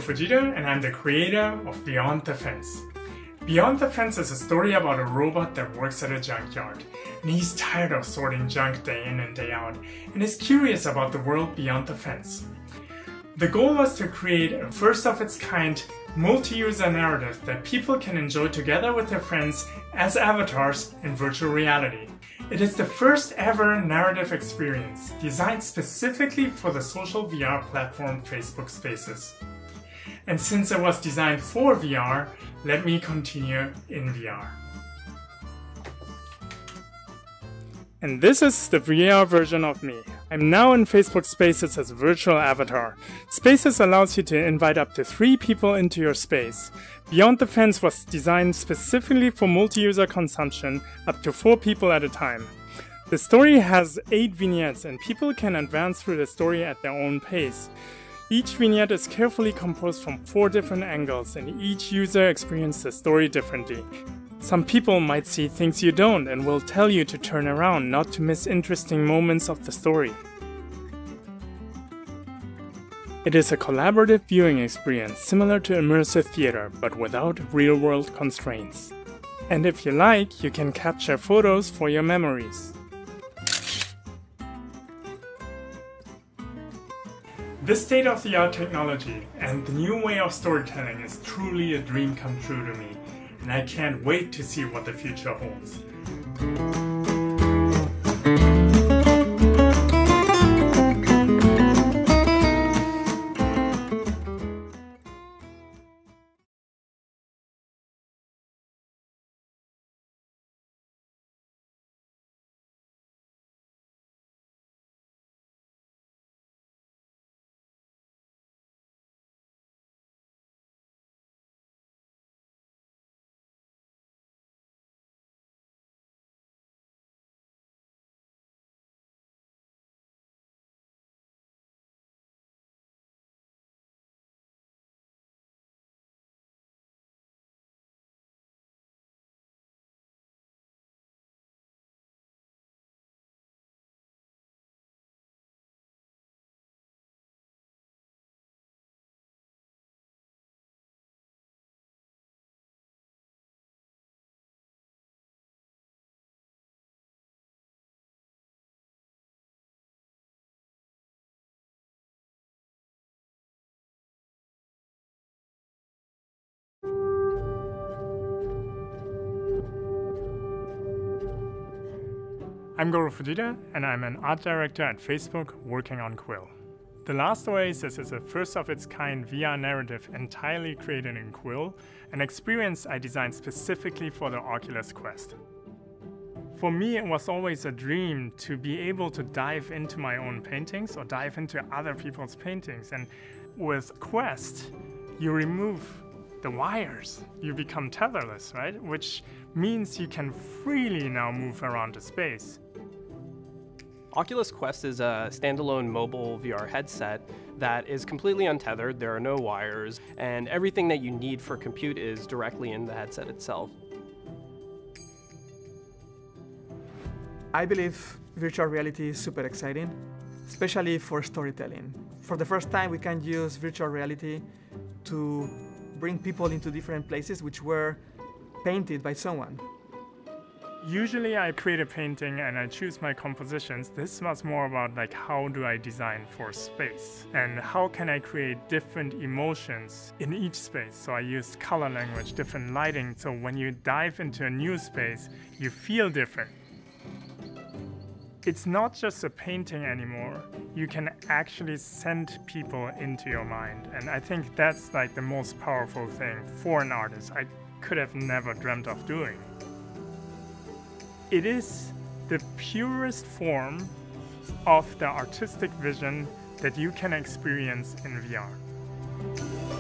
Fujita and I'm the creator of Beyond the Fence. Beyond the Fence is a story about a robot that works at a junkyard, and he's tired of sorting junk day in and day out, and is curious about the world beyond the fence. The goal was to create a first-of-its-kind, multi-user narrative that people can enjoy together with their friends as avatars in virtual reality. It is the first ever narrative experience designed specifically for the social VR platform Facebook Spaces. And since it was designed for VR, let me continue in VR. And this is the VR version of me. I'm now in Facebook Spaces as a virtual avatar. Spaces allows you to invite up to 3 people into your space. Beyond the Fence was designed specifically for multi-user consumption, up to 4 people at a time. The story has 8 vignettes and people can advance through the story at their own pace. Each vignette is carefully composed from 4 different angles and each user experiences the story differently. Some people might see things you don't and will tell you to turn around not to miss interesting moments of the story. It is a collaborative viewing experience similar to immersive theater but without real-world constraints. And if you like, you can capture photos for your memories. This state-of-the-art technology and the new way of storytelling is truly a dream come true to me, and I can't wait to see what the future holds. I'm Goro Fujita and I'm an art director at Facebook working on Quill. The Last Oasis is a first-of-its-kind VR narrative entirely created in Quill, an experience I designed specifically for the Oculus Quest. For me, it was always a dream to be able to dive into my own paintings or dive into other people's paintings, and with Quest, you remove the wires. You become tetherless, right? Which means you can freely now move around the space. Oculus Quest is a standalone mobile VR headset that is completely untethered. There are no wires, and everything that you need for compute is directly in the headset itself. I believe virtual reality is super exciting, especially for storytelling. For the first time, we can use virtual reality to bring people into different places which were painted by someone. Usually I create a painting and I choose my compositions. This was more about like how do I design for space and how can I create different emotions in each space. So I used color language, different lighting, so when you dive into a new space, you feel different. It's not just a painting anymore. You can actually send people into your mind, and I think that's like the most powerful thing for an artist I could have never dreamt of doing. It is the purest form of the artistic vision that you can experience in VR.